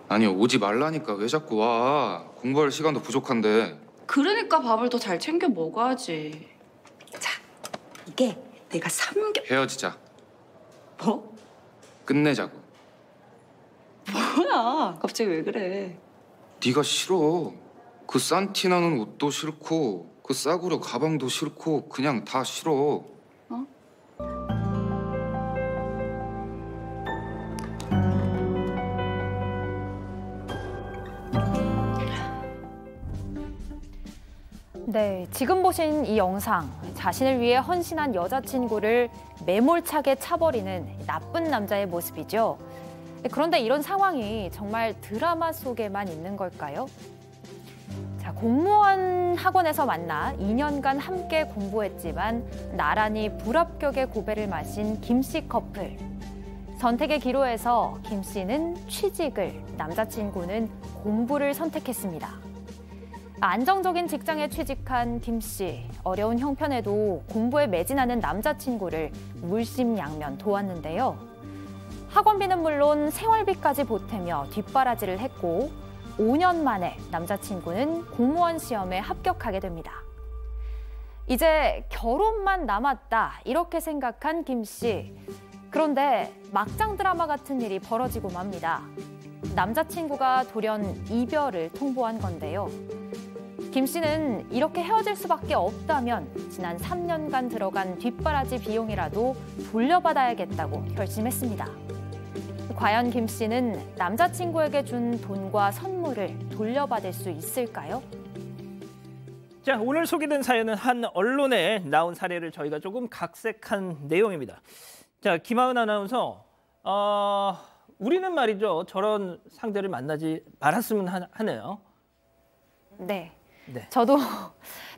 아니 오지 말라니까 왜 자꾸 와. 공부할 시간도 부족한데. 그러니까 밥을 더 잘 챙겨 먹어야지. 자, 이게 내가 헤어지자. 뭐? 끝내자고. 뭐야? 갑자기 왜 그래? 네가 싫어. 그 싼 티 나는 옷도 싫고 그 싸구려 가방도 싫고 그냥 다 싫어. 네, 지금 보신 이 영상, 자신을 위해 헌신한 여자친구를 매몰차게 차버리는 나쁜 남자의 모습이죠. 그런데 이런 상황이 정말 드라마 속에만 있는 걸까요? 자, 공무원 학원에서 만나 2년간 함께 공부했지만 나란히 불합격의 고배를 마신 김 씨 커플. 선택의 기로에서 김 씨는 취직을, 남자친구는 공부를 선택했습니다. 안정적인 직장에 취직한 김 씨, 어려운 형편에도 공부에 매진하는 남자친구를 물심양면 도왔는데요. 학원비는 물론 생활비까지 보태며 뒷바라지를 했고 5년 만에 남자친구는 공무원 시험에 합격하게 됩니다. 이제 결혼만 남았다 이렇게 생각한 김 씨. 그런데 막장 드라마 같은 일이 벌어지고 맙니다. 남자친구가 돌연 이별을 통보한 건데요. 김 씨는 이렇게 헤어질 수밖에 없다면 지난 3년간 들어간 뒷바라지 비용이라도 돌려받아야겠다고 결심했습니다. 과연 김 씨는 남자친구에게 준 돈과 선물을 돌려받을 수 있을까요? 자, 오늘 소개된 사연은 한 언론에 나온 사례를 저희가 조금 각색한 내용입니다. 자, 김하은 아나운서, 우리는 말이죠. 저런 상대를 만나지 말았으면 하네요. 네. 저도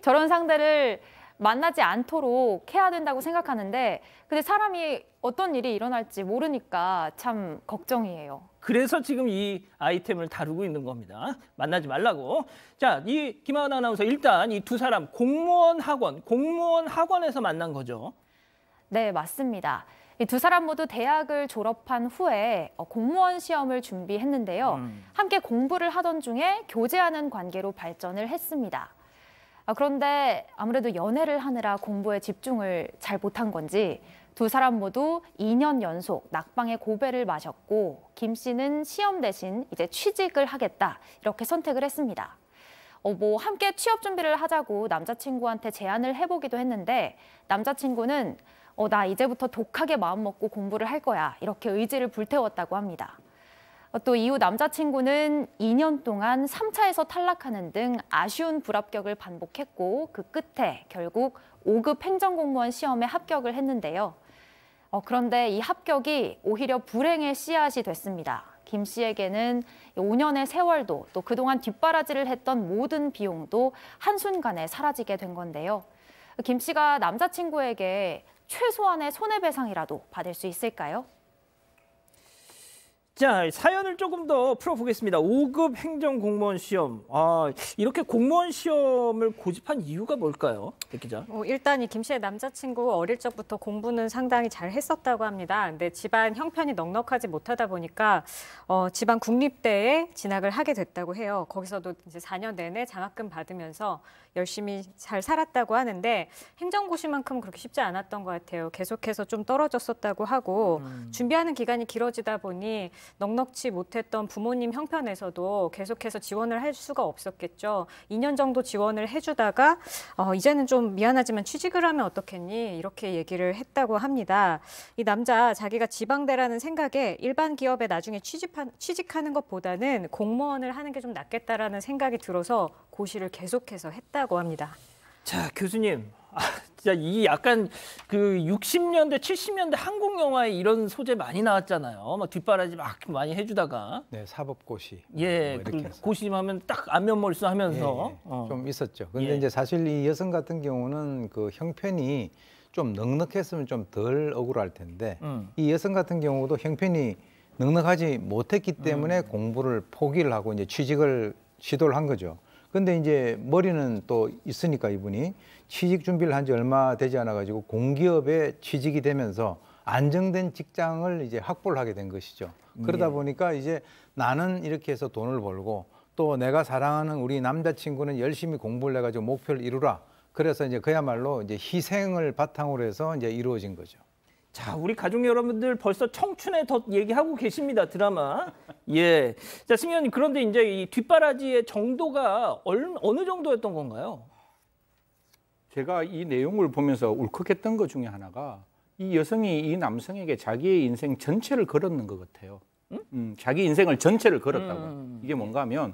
저런 상대를 만나지 않도록 해야 된다고 생각하는데 근데 사람이 어떤 일이 일어날지 모르니까 참 걱정이에요. 그래서 지금 이 아이템을 다루고 있는 겁니다. 만나지 말라고. 자, 이 김하은 아나운서 일단 이 두 사람 공무원 학원에서 만난 거죠. 네, 맞습니다. 이 두 사람 모두 대학을 졸업한 후에 공무원 시험을 준비했는데요. 함께 공부를 하던 중에 교제하는 관계로 발전을 했습니다. 그런데 아무래도 연애를 하느라 공부에 집중을 잘 못한 건지 두 사람 모두 2년 연속 낙방의 고배를 마셨고 김 씨는 시험 대신 이제 취직을 하겠다 이렇게 선택을 했습니다. 함께 취업 준비를 하자고 남자친구한테 제안을 해보기도 했는데 남자친구는 나 이제부터 독하게 마음먹고 공부를 할 거야 이렇게 의지를 불태웠다고 합니다. 또 이후 남자친구는 2년 동안 3차에서 탈락하는 등 아쉬운 불합격을 반복했고 그 끝에 결국 5급 행정공무원 시험에 합격을 했는데요. 그런데 이 합격이 오히려 불행의 씨앗이 됐습니다. 김 씨에게는 5년의 세월도 또 그동안 뒷바라지를 했던 모든 비용도 한순간에 사라지게 된 건데요. 김 씨가 남자친구에게 최소한의 손해배상이라도 받을 수 있을까요? 자, 사연을 조금 더 풀어보겠습니다. 5급 행정공무원 시험. 이렇게 공무원 시험을 고집한 이유가 뭘까요? 백 기자. 일단 이 김 씨의 남자친구 어릴 적부터 공부는 상당히 잘 했었다고 합니다. 근데 집안 형편이 넉넉하지 못하다 보니까 집안 국립대에 진학을 하게 됐다고 해요. 거기서도 이제 4년 내내 장학금 받으면서 열심히 잘 살았다고 하는데 행정고시만큼 그렇게 쉽지 않았던 것 같아요. 계속해서 좀 떨어졌었다고 하고 준비하는 기간이 길어지다 보니 넉넉지 못했던 부모님 형편에서도 계속해서 지원을 할 수가 없었겠죠. 2년 정도 지원을 해주다가 이제는 좀 미안하지만 취직을 하면 어떻겠니? 이렇게 얘기를 했다고 합니다. 이 남자 자기가 지방대라는 생각에 일반 기업에 나중에 취직하는 것보다는 공무원을 하는 게 좀 낫겠다라는 생각이 들어서 고시를 계속해서 했다고 합니다. 자, 교수님. 진짜 이 약간 그 60년대, 70년대 한국 영화에 이런 소재 많이 나왔잖아요. 막 뒷바라지 막 많이 해주다가. 네, 사법고시. 예, 그 고시하면 딱 안면몰수하면서 좀 있었죠. 근데 예. 이제 사실 이 여성 같은 경우는 그 형편이 좀 넉넉했으면 좀 덜 억울할 텐데 이 여성 같은 경우도 형편이 넉넉하지 못했기 때문에 공부를 포기를 하고 이제 취직을 시도를 한 거죠. 근데 이제 머리는 또 있으니까 이분이 취직 준비를 한 지 얼마 되지 않아 가지고 공기업에 취직이 되면서 안정된 직장을 이제 확보를 하게 된 것이죠. 그러다 보니까 이제 나는 이렇게 해서 돈을 벌고 또 내가 사랑하는 우리 남자친구는 열심히 공부를 해가지고 목표를 이루라. 그래서 이제 그야말로 이제 희생을 바탕으로 해서 이제 이루어진 거죠. 자, 우리 가족 여러분들 벌써 청춘의 덫 얘기하고 계십니다. 드라마. 예. 자, 승희 의원님, 그런데 이제 이 뒷바라지의 정도가 어느 정도였던 건가요? 제가 이 내용을 보면서 울컥했던 것 중에 하나가 이 여성이 이 남성에게 자기의 인생 전체를 걸었는 것 같아요. 자기 인생을 전체를 걸었다고. 이게 뭔가 하면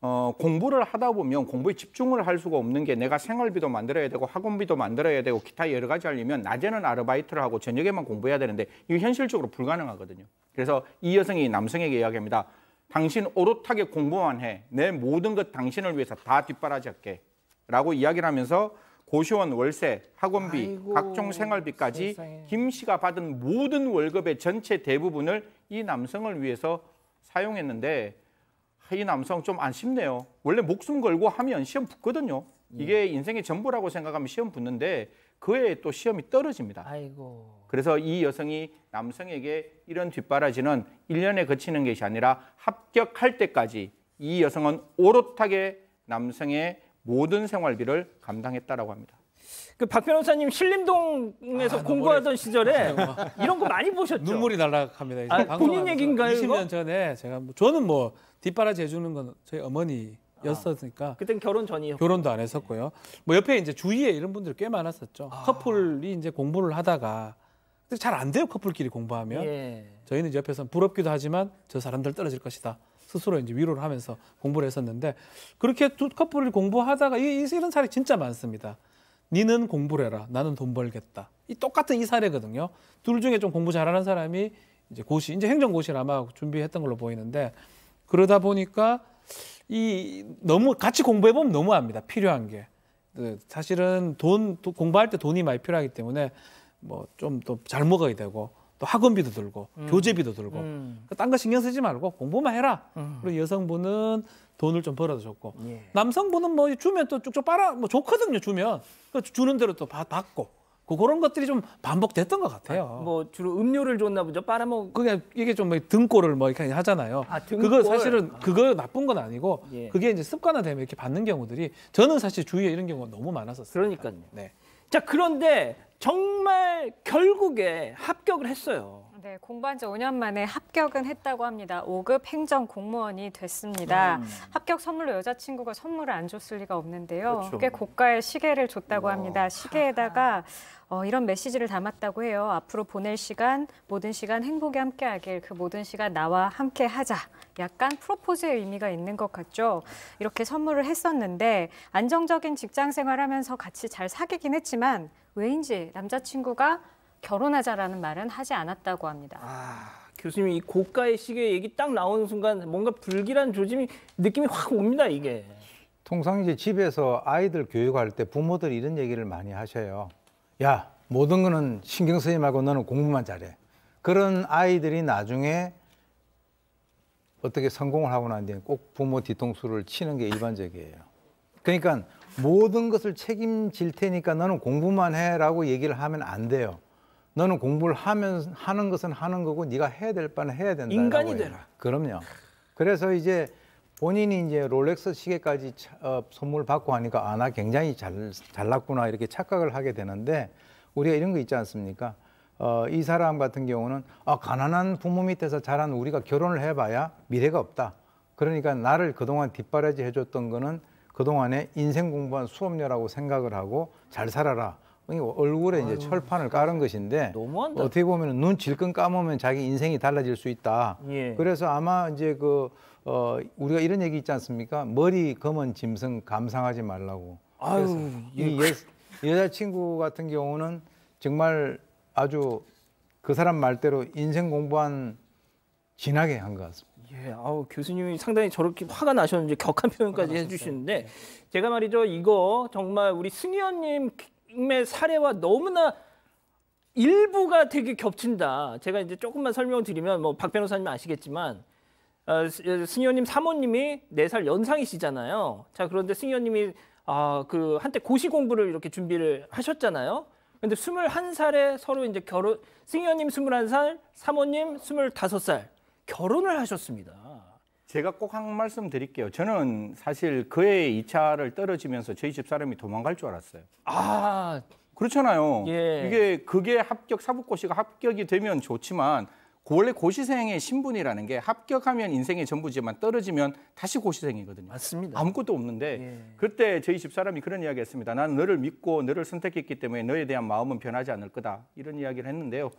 공부를 하다 보면 공부에 집중을 할 수가 없는 게 내가 생활비도 만들어야 되고 학원비도 만들어야 되고 기타 여러 가지 하려면 낮에는 아르바이트를 하고 저녁에만 공부해야 되는데 이게 현실적으로 불가능하거든요. 그래서 이 여성이 남성에게 이야기합니다. 당신 오롯하게 공부만 해. 내 모든 것 당신을 위해서 다 뒷바라지할게. 라고 이야기를 하면서 고시원 월세, 학원비, 아이고, 각종 생활비까지 세상에. 김 씨가 받은 모든 월급의 전체 대부분을 이 남성을 위해서 사용했는데 이 남성 좀 아쉽네요. 원래 목숨 걸고 하면 시험 붙거든요. 이게 인생의 전부라고 생각하면 시험 붙는데 그에 또 시험이 떨어집니다. 아이고. 그래서 이 여성이 남성에게 이런 뒷바라지는 1년에 그치는 것이 아니라 합격할 때까지 이 여성은 오롯하게 남성의 모든 생활비를 감당했다라고 합니다. 그 박 변호사님 신림동에서 공부하던 시절에 이런 거 많이 보셨죠? 눈물이 날락합니다. 이제 아, 방송하면서 본인 얘기인가요, 20년 이거? 전에 제가 저는 뭐 뒷바라지 해주는 건 저희 어머니였으니까 그땐 결혼 전이요. 결혼도 안 했었고요. 뭐 옆에 이제 주위에 이런 분들 꽤 많았었죠. 커플이 이제 공부를 하다가 잘 안 돼요. 커플끼리 공부하면 예. 저희는 이제 옆에서 부럽기도 하지만 저 사람들 떨어질 것이다. 스스로 이제 위로를 하면서 공부를 했었는데 그렇게 두 커플이 공부하다가 이런 사례 진짜 많습니다. 니는 공부를 해라. 나는 돈 벌겠다. 이 똑같은 이 사례거든요. 둘 중에 좀 공부 잘하는 사람이 이제 고시, 이제 행정고시를 아마 준비했던 걸로 보이는데 그러다 보니까 이 너무 같이 공부해 보면 너무합니다. 필요한 게 사실은 공부할 때 돈이 많이 필요하기 때문에 뭐 좀 또 잘 먹어야 되고 또 학원비도 들고 교재비도 들고 딴 거 신경 쓰지 말고 공부만 해라. 그리고 여성분은 돈을 좀 벌어다 줬고 남성분은 뭐 주면 또 쭉쭉 빨아 뭐 좋거든요. 주면 주는 대로 또 받고 그런 것들이 좀 반복됐던 것 같아요. 뭐 주로 음료를 줬나 보죠. 빨아먹. 그게 이게 좀 등골을 뭐 이렇게 하잖아요. 아, 등골. 그거 사실은 그거 나쁜 건 아니고 예. 그게 이제 습관화되면 이렇게 받는 경우들이 저는 사실 주위에 이런 경우가 너무 많았었어요. 그러니까요. 네. 자, 그런데 정말 결국에 합격을 했어요. 네, 공부한 지 5년 만에 합격은 했다고 합니다. 5급 행정공무원이 됐습니다. 합격 선물로 여자친구가 선물을 안 줬을 리가 없는데요. 그렇죠. 꽤 고가의 시계를 줬다고 합니다. 시계에다가 이런 메시지를 담았다고 해요. 앞으로 보낼 시간, 모든 시간 행복에 함께하길, 그 모든 시간 나와 함께하자. 약간 프로포즈의 의미가 있는 것 같죠. 이렇게 선물을 했었는데 안정적인 직장 생활하면서 같이 잘 사귀긴 했지만 왜인지 남자친구가 결혼하자라는 말은 하지 않았다고 합니다. 아, 교수님 이 고가의 시계 얘기 딱 나오는 순간 뭔가 불길한 조짐이 느낌이 확 옵니다, 이게. 통상 이제 집에서 아이들 교육할 때 부모들이 이런 얘기를 많이 하셔요. 야, 모든 거는 신경 쓰지 말고 너는 공부만 잘해. 그런 아이들이 나중에 어떻게 성공을 하고 난 뒤에 꼭 부모 뒤통수를 치는 게 일반적이에요. 그러니까 모든 것을 책임질 테니까 너는 공부만 해라고 얘기를 하면 안 돼요. 너는 공부를 하는 것은 하는 거고 네가 해야 될 바는 해야 된다. 인간이 되라. 그럼요. 그래서 이제 본인이 이제 롤렉스 시계까지 선물 받고 하니까 나 굉장히 잘났구나 이렇게 착각을 하게 되는데 우리가 이런 거 있지 않습니까? 이 사람 같은 경우는 가난한 부모 밑에서 자란 우리가 결혼을 해봐야 미래가 없다. 그러니까 나를 그동안 뒷바라지 해줬던 거는 그동안에 인생 공부한 수업료라고 생각을 하고 잘 살아라. 얼굴에 이제 철판을 깔은 것인데 너무한다. 어떻게 보면 눈 질끈 감으면 자기 인생이 달라질 수 있다. 예. 그래서 아마 이제 우리가 이런 얘기 있지 않습니까? 머리 검은 짐승 감상하지 말라고. 그래서 이 여자친구 같은 경우는 정말 아주 그 사람 말대로 인생 공부한 진하게 한 것 같습니다. 예, 교수님이 상당히 저렇게 화가 나셨는지 격한 표현까지 해주시는데 제가 말이죠, 이거 정말 우리 승희 의원님의 사례와 너무나 일부가 되게 겹친다. 제가 이제 조금만 설명을 드리면 뭐 박 변호사님 아시겠지만 승희 의원님 사모님이 4살 연상이시잖아요. 자, 그런데 승희 의원님이 그 한때 고시 공부를 이렇게 준비를 하셨잖아요. 근데 21살에 서로 이제 결혼, 승희님 21살, 사모님 25살 결혼을 하셨습니다. 제가 꼭 한 말씀 드릴게요. 저는 사실 그의 2차를 떨어지면서 저희 집사람이 도망갈 줄 알았어요. 아, 그렇잖아요. 예. 그게 사법고시가 합격이 되면 좋지만 원래 고시생의 신분이라는 게 합격하면 인생의 전부지만 떨어지면 다시 고시생이거든요. 맞습니다. 아무것도 없는데 예. 그때 저희 집사람이 그런 이야기 했습니다. 나는 너를 믿고 너를 선택했기 때문에 너에 대한 마음은 변하지 않을 거다. 이런 이야기를 했는데요.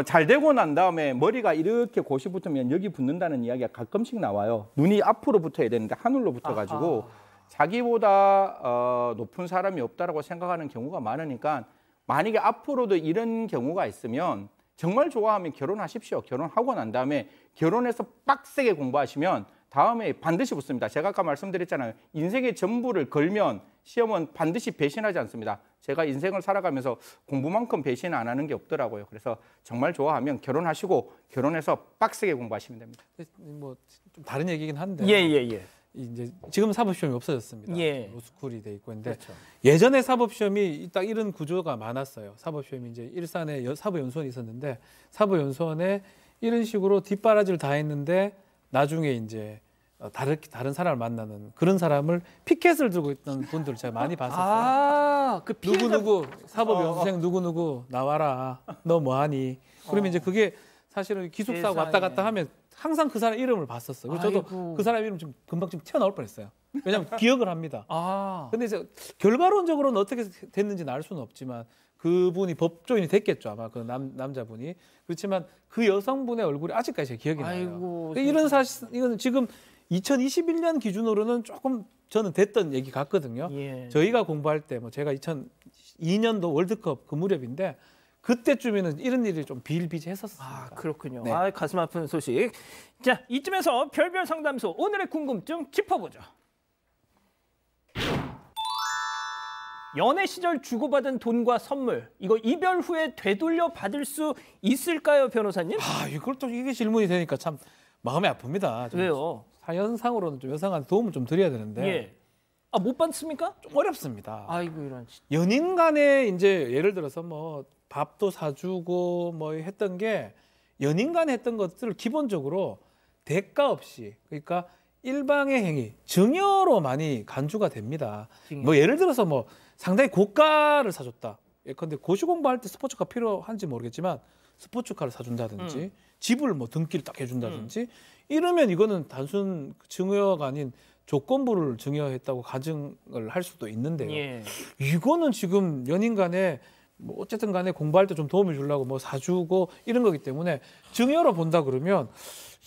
잘 되고 난 다음에 머리가 이렇게 고시 붙으면 여기 붙는다는 이야기가 가끔씩 나와요. 눈이 앞으로 붙어야 되는데 하늘로 붙어가지고 자기보다 높은 사람이 없다라고 생각하는 경우가 많으니까 만약에 앞으로도 이런 경우가 있으면 정말 좋아하면 결혼하십시오. 결혼하고 난 다음에 결혼해서 빡세게 공부하시면 다음에 반드시 붙습니다. 제가 아까 말씀드렸잖아요. 인생의 전부를 걸면 시험은 반드시 배신하지 않습니다. 제가 인생을 살아가면서 공부만큼 배신 안 하는 게 없더라고요. 그래서 정말 좋아하면 결혼하시고 결혼해서 빡세게 공부하시면 됩니다. 뭐 좀 다른 얘기긴 한데. 예. 이제 지금 사법시험이 없어졌습니다. 예. 로스쿨이 돼 있고 있는데 그렇죠. 예전에 사법시험이 딱 이런 구조가 많았어요. 사법시험이 이제 일산에 사법연수원이 있었는데 사법연수원에 이런 식으로 뒷바라지를 다 했는데 나중에 이제 다른 사람을 만나는 그런 사람을 피켓을 들고 있던 분들을 제가 많이 봤었어요. 아, 그 누구 사법연수생 누구 나와라. 너 뭐하니? 그러면 이제 그게 사실은 기숙사 세상에. 왔다 갔다 하면 항상 그 사람 이름을 봤었어요. 그래서 저도 아이고. 그 사람 이름 좀 금방 좀 튀어나올 뻔했어요. 왜냐하면 기억을 합니다. 아, 근데 이제 결과론적으로는 어떻게 됐는지는 알 수는 없지만 그분이 법조인이 됐겠죠 아마 그 남자분이. 그렇지만 그 여성분의 얼굴이 아직까지 제 기억이 나요. 아이고, 이런 사실 이건 지금 2021년 기준으로는 조금 저는 됐던 얘기 같거든요. 예. 저희가 공부할 때 뭐 제가 2002년도 월드컵 그 무렵인데 그때쯤에는 이런 일이 좀 비일비재했었습니다. 아, 그렇군요. 네. 아, 가슴 아픈 소식. 자, 이쯤에서 별별 상담소 오늘의 궁금증 짚어보죠. 연애 시절 주고받은 돈과 선물, 이거 이별 후에 되돌려 받을 수 있을까요, 변호사님? 아, 이걸 또 이게 질문이 되니까 참 마음이 아픕니다. 좀 왜요? 사연상으로는 좀 여성한테 도움을 좀 드려야 되는데 예. 아, 못 받습니까? 좀 어렵습니다. 아이고, 이런. 연인 간에 이제 예를 들어서 뭐 밥도 사주고 뭐 했던 게 연인 간에 했던 것들을 기본적으로 대가 없이 그러니까 일방의 행위, 증여로 많이 간주가 됩니다. 증여. 뭐 예를 들어서 뭐 상당히 고가를 사줬다. 예컨대 고시 공부할 때 스포츠카 필요한지 모르겠지만 스포츠카를 사준다든지 집을 뭐 등기를 딱 해준다든지 이러면 이거는 단순 증여가 아닌 조건부를 증여했다고 가정을 할 수도 있는데요. 예. 이거는 지금 연인 간에 뭐 어쨌든 간에 공부할 때 좀 도움을 주려고 뭐 사주고 이런 거기 때문에 증여로 본다 그러면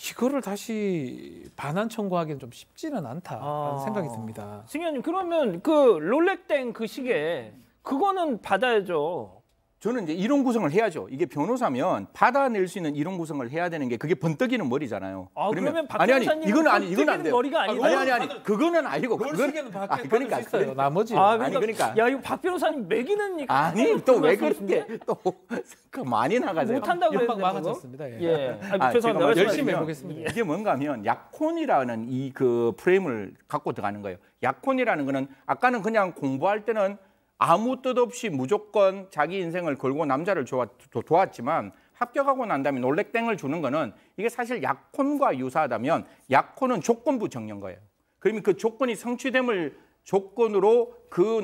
이거를 다시 반환 청구하기는 좀 쉽지는 않다라는 생각이 듭니다. 승현님, 그러면 그 롤렉땡 그 시계 그거는 받아야죠. 저는 이제 이론 구성을 해야죠. 이게 변호사면 받아낼 수 있는 이론 구성을 해야 되는 게 그게 번뜩이는 머리잖아요. 아, 그러면 박 아니 변호사님은 이건 안 돼요. 머리가 아니고 아니 그거는 아니고 롤시계는 그러니까 받을 수 있어요. 나머지 아, 아니, 그러니까. 야, 이거 박 변호사님 매기는 아니 또 왜 그렇게 또 많이 나가세요? 못한다고 연방 그랬는데 막아졌습니다. 예. 예. 아, 죄송합니다. 제가 말씀하시면. 열심히 해보겠습니다. 이게 뭔가 하면 약혼이라는 이 그 프레임을 갖고 들어가는 거예요. 약혼이라는 거는 아까는 그냥 공부할 때는 아무 뜻 없이 무조건 자기 인생을 걸고 남자를 도왔지만 합격하고 난 다음에 롤렉땡을 주는 거는 이게 사실 약혼과 유사하다면 약혼은 조건부 정년 거예요. 그러면 그 조건이 성취됨을 조건으로 그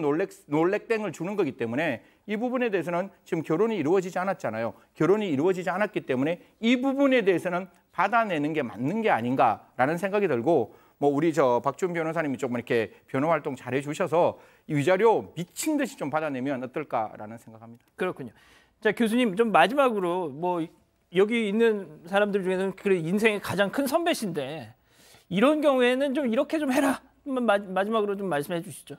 롤렉땡을 주는 거기 때문에 이 부분에 대해서는 지금 결혼이 이루어지지 않았잖아요. 결혼이 이루어지지 않았기 때문에 이 부분에 대해서는 받아내는 게 맞는 게 아닌가라는 생각이 들고 뭐 우리 저 박준 변호사님이 조금 이렇게 변호 활동 잘해 주셔서 이 위자료 미친 듯이 좀 받아내면 어떨까라는 생각합니다. 그렇군요. 자, 교수님 좀 마지막으로 뭐 여기 있는 사람들 중에서는 그래 인생의 가장 큰 선배신데 이런 경우에는 좀 이렇게 좀 해라. 마지막으로 좀 말씀해 주시죠.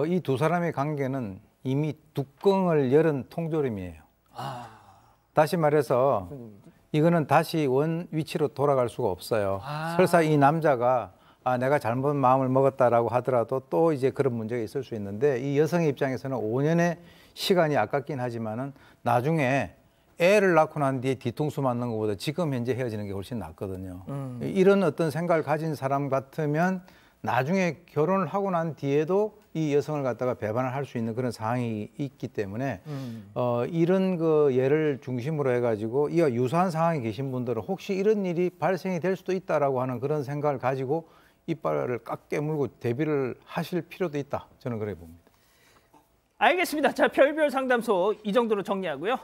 이 두 사람의 관계는 이미 뚜껑을 열은 통조림이에요. 다시 말해서 이거는 다시 원 위치로 돌아갈 수가 없어요. 설사 이 남자가 내가 잘못 마음을 먹었다라고 하더라도 또 이제 그런 문제가 있을 수 있는데 이 여성의 입장에서는 5년의 시간이 아깝긴 하지만은 나중에 애를 낳고 난 뒤에 뒤통수 맞는 것보다 지금 현재 헤어지는 게 훨씬 낫거든요. 이런 어떤 생각을 가진 사람 같으면 나중에 결혼을 하고 난 뒤에도 이 여성을 갖다가 배반을 할 수 있는 그런 상황이 있기 때문에 이런 그 예를 중심으로 해가지고 이와 유사한 상황에 계신 분들은 혹시 이런 일이 발생이 될 수도 있다라고 하는 그런 생각을 가지고 이빨을 꽉 깨물고 대비를 하실 필요도 있다. 저는 그렇게 봅니다. 알겠습니다. 자, 별별 상담소 이 정도로 정리하고요.